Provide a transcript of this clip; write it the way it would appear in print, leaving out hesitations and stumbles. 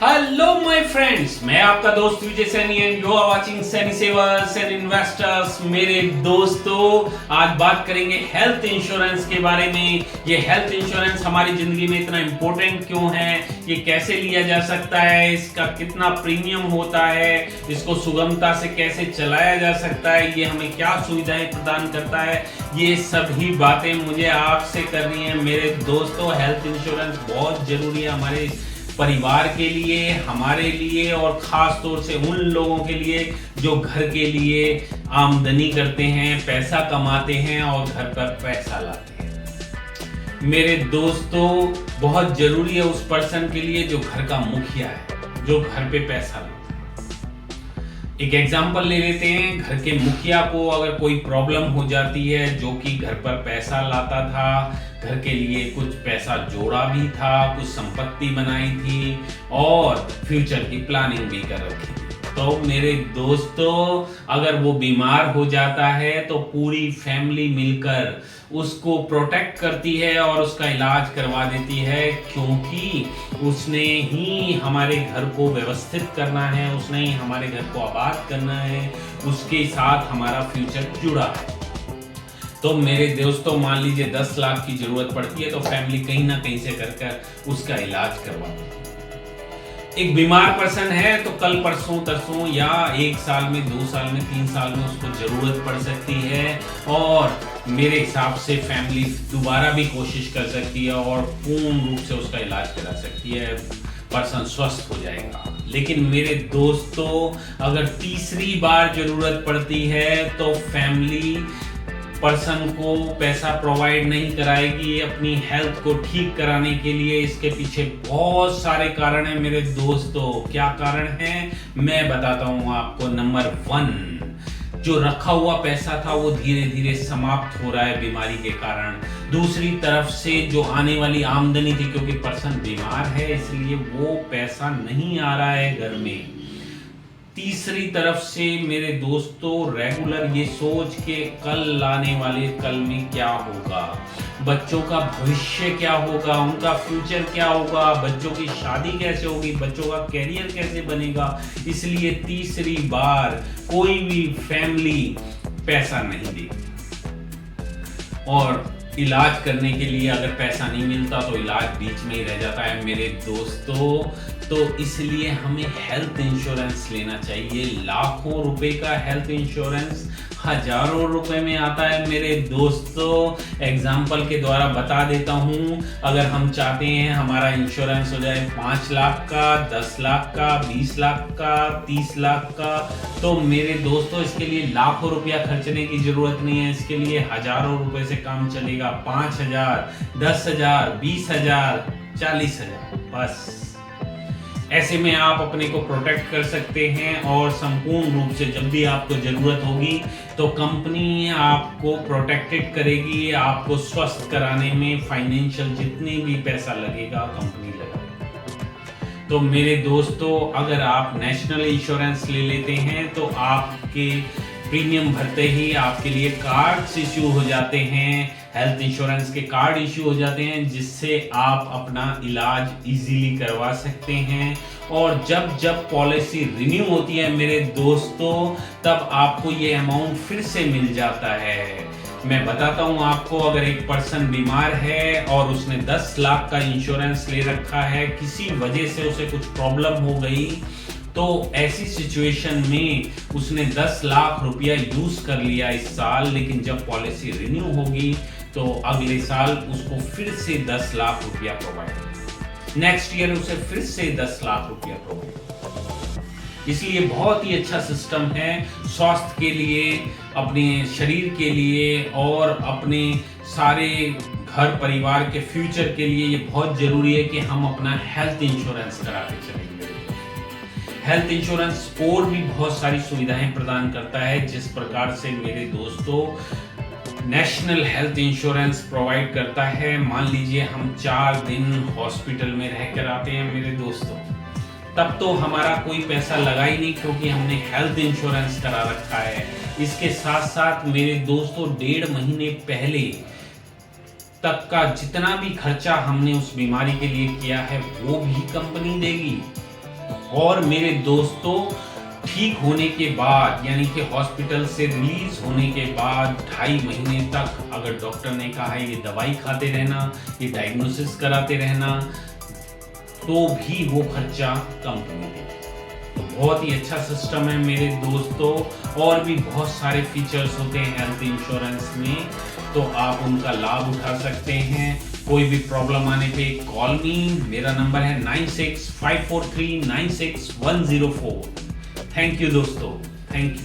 Hello my friends, मैं आपका दोस्त Vijay Saini and you are watching Saini savers and investors. मेरे दोस्तों, आज बात करेंगे हेल्थ इंश्योरेंस के बारे में। ये हेल्थ इंश्योरेंस हमारी जिंदगी में इतना इंपॉर्टेंट क्यों है, ये कैसे लिया जा सकता है, इसका कितना प्रीमियम होता है, इसको सुगमता से कैसे चलाया जा सकता है, ये हमें क्या सुविधाएं प्रदान करता है, ये सभी बातें मुझे आपसे करनी है। मेरे दोस्तों, हेल्थ इंश्योरेंस बहुत जरूरी है हमारे परिवार के लिए, हमारे लिए और खास तौर से उन लोगों के लिए जो घर के लिए आमदनी करते हैं, पैसा कमाते हैं और घर पर पैसा लाते हैं। मेरे दोस्तों, बहुत जरूरी है उस पर्सन के लिए जो घर का मुखिया है, जो घर पे पैसा लाता है। एक एग्जांपल ले लेते हैं। घर के मुखिया को अगर कोई प्रॉब्लम हो जाती है, जो कि घर पर पैसा लाता था, घर के लिए कुछ पैसा जोड़ा भी था, कुछ संपत्ति बनाई थी और फ्यूचर की प्लानिंग भी कर रखी थी, तो मेरे दोस्तों अगर वो बीमार हो जाता है तो पूरी फैमिली मिलकर उसको प्रोटेक्ट करती है और उसका इलाज करवा देती है, क्योंकि उसने ही हमारे घर को व्यवस्थित करना है, उसने ही हमारे घर को आबाद करना है, उसके साथ हमारा फ्यूचर जुड़ा है। तो मेरे दोस्तों, मान लीजिए 10 लाख की जरूरत पड़ती है तो फैमिली कहीं ना कहीं से कर उसका इलाज करवाती है। एक बीमार पर्सन है तो कल परसों तरसों या 1 साल में, 2 साल में, 3 साल में उसको जरूरत पड़ सकती है और मेरे हिसाब से फैमिली दोबारा भी कोशिश कर सकती है और पूर्ण रूप से उसका इलाज करा सकती है, पर्सन स्वस्थ हो जाएगा। लेकिन मेरे दोस्तों, अगर तीसरी बार जरूरत पड़ती है तो फैमिली पर्सन को पैसा प्रोवाइड नहीं कराएगी अपनी हेल्थ को ठीक कराने के लिए। इसके पीछे बहुत सारे कारण हैं मेरे दोस्तों। क्या कारण है मैं बताता हूं आपको। नंबर 1, जो रखा हुआ पैसा था वो धीरे धीरे समाप्त हो रहा है बीमारी के कारण। दूसरी तरफ से जो आने वाली आमदनी थी, क्योंकि पर्सन बीमार है इसलिए वो पैसा नहीं आ रहा है घर में। तीसरी तरफ से मेरे दोस्तों, रेगुलर ये सोच के कल आने वाले कल में क्या होगा, बच्चों का भविष्य क्या होगा, उनका फ्यूचर क्या होगा, बच्चों की शादी कैसे होगी, बच्चों का कैरियर कैसे बनेगा, इसलिए तीसरी बार कोई भी फैमिली पैसा नहीं देती। और इलाज करने के लिए अगर पैसा नहीं मिलता तो इलाज बीच में ही रह जाता है मेरे दोस्तों। तो इसलिए हमें हेल्थ इंश्योरेंस लेना चाहिए। लाखों रुपए का हेल्थ इंश्योरेंस हजारों रुपए में आता है मेरे दोस्तों। एग्जाम्पल के द्वारा बता देता हूं, अगर हम चाहते हैं हमारा इंश्योरेंस हो जाए 5 लाख का, 10 लाख का, 20 लाख का, 30 लाख का, तो मेरे दोस्तों इसके लिए लाखों रुपया खर्चने की जरूरत नहीं है। इसके लिए हजारों रुपए से काम चलेगा। 5,000, 10,000, 20,000, 40,000, बस। ऐसे में आप अपने को प्रोटेक्ट कर सकते हैं और संपूर्ण रूप से जब भी आपको जरूरत होगी तो कंपनी आपको प्रोटेक्टेड करेगी। आपको स्वस्थ कराने में फाइनेंशियल जितने भी पैसा लगेगा कंपनी लगाएगी। तो मेरे दोस्तों, अगर आप नेशनल इंश्योरेंस ले लेते हैं तो आपके प्रीमियम भरते ही आपके लिए कार्ड्स इश्यू हो जाते हैं, हेल्थ इंश्योरेंस के कार्ड इश्यू हो जाते हैं, जिससे आप अपना इलाज इजीली करवा सकते हैं। और जब जब पॉलिसी रिन्यू होती है मेरे दोस्तों, तब आपको ये अमाउंट फिर से मिल जाता है। मैं बताता हूं आपको, अगर एक पर्सन बीमार है और उसने 10 लाख का इंश्योरेंस ले रखा है, किसी वजह से उसे कुछ प्रॉब्लम हो गई, तो ऐसी सिचुएशन में उसने 10 लाख रुपया यूज कर लिया इस साल, लेकिन जब पॉलिसी रिन्यू होगी तो अगले साल उसको फिर से 10 लाख रुपया प्रोवाइड, नेक्स्ट ईयर उसे फिर से 10 लाख रुपया प्रोवाइड। इसलिए बहुत ही अच्छा सिस्टम है स्वास्थ्य के लिए, अपने शरीर के लिए और अपने सारे घर परिवार के फ्यूचर के लिए। ये बहुत जरूरी है कि हम अपना हेल्थ इंश्योरेंस कराते चलेंगे। हेल्थ इंश्योरेंस और भी बहुत सारी सुविधाएं प्रदान करता है, जिस प्रकार से मेरे दोस्तों नेशनल हेल्थ इंश्योरेंस प्रोवाइड करता है। मान लीजिए हम 4 दिन हॉस्पिटल में रहकर आते हैं मेरे दोस्तों, तब तो हमारा कोई पैसा लगा ही नहीं, क्योंकि हमने हेल्थ इंश्योरेंस करा रखा है। इसके साथ साथ मेरे दोस्तों, 1.5 महीने पहले तक का जितना भी खर्चा हमने उस बीमारी के लिए किया है वो भी कंपनी देगी। और मेरे दोस्तों, ठीक होने के बाद यानी कि हॉस्पिटल से रिलीज होने के बाद 2.5 महीने तक अगर डॉक्टर ने कहा है ये दवाई खाते रहना, ये डायग्नोसिस कराते रहना, तो भी वो खर्चा कंपनी देगी। तो बहुत ही अच्छा सिस्टम है मेरे दोस्तों। और भी बहुत सारे फीचर्स होते हैं हेल्थ इंश्योरेंस में, तो आप उनका लाभ उठा सकते हैं। कोई भी प्रॉब्लम आने पे कॉल मी, मेरा नंबर है 9654396104। थैंक यू दोस्तों, थैंक यू।